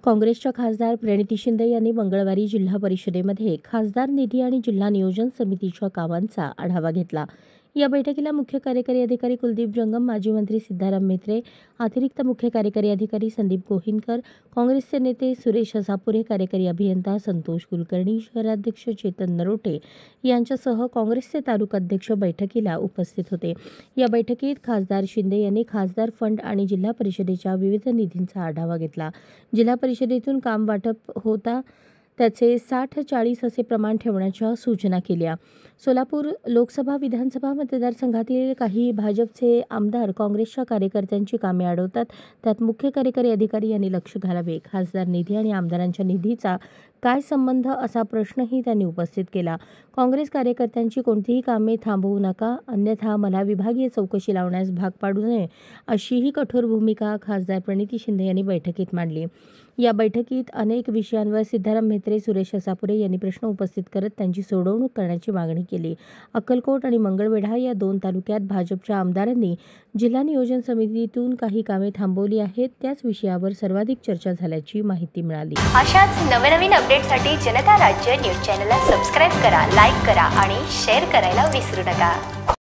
काँग्रेसच्या खासदार प्रणिती शिंदे यांनी मंगळवारी जिल्हा परिषदेमध्ये खासदार निधी आणि जिल्हा नियोजन समितीच्या कामांचा आढावा घेतला। या बैठकीला मुख्य कार्यकारी अधिकारी कुलदीप जंगम, माजी मंत्री सिद्धाराम म्हेत्रे, अतिरिक्त मुख्य कार्यकारी अधिकारी संदीप गोहिनकर, काँग्रेसचे नेते सुरेश असापुरे, कार्यकारी अभियंता संतोष कुलकर्णी, शहराध्यक्ष चेतन नरोटे यांच्यासह काँग्रेसचे तालुकाध्यक्ष बैठकीला उपस्थित होते। या बैठकीत खासदार शिंदे यांनी खासदार फंड आणि जिल्हा परिषदेच्या विविध निधींचा आढावा घेतला। जिल्हा परिषदेतून काम वाटप होता त्याचे 60-40 असे प्रमाण ठेवण्याच्या सूचना केल्या। सोलापूर लोकसभा विधानसभा मतदारसंघातील काही भाजपचे आमदार काँग्रेसच्या कार्यकर्त्यांची कामे अडवतात, त्यात मुख्य कार्यकारी अधिकारी यांनी लक्ष घालावे। खासदार निधी आणि आमदारांच्या निधीचा काय संबंध असा प्रश्नही त्यांनी उपस्थित केला। काँग्रेस कार्यकर्त्यांची कोणतीही कामे थांबवू नका, अन्यथा मला विभागीय चौकशी लावण्यास भाग पाडू नये, अशीही कठोर भूमिका खासदार प्रणिती शिंदे यांनी बैठकीत मांडली। या बैठकीत अनेक विषयांवर सिद्धाराम म्हेत्रे, सुरेश असापुरे यांनी प्रश्न उपस्थित करत त्यांची सोडवणूक करण्याची मागणी केली। अक्कलकोट आणि मंगळवेढा या 2 तालुक्यात भाजपच्या आमदारांनी जिल्हा नियोजन समितीतून काही कामे थांबवली आहेत, त्याच विषयावर सर्वाधिक चर्चा झाल्याची माहिती मिळाली। अशाच नवनवीन अपडेटसाठी जनता राज्य न्यूज चॅनलला सबस्क्राइब करा, लाईक करा आणि शेअर करायला विसरू नका।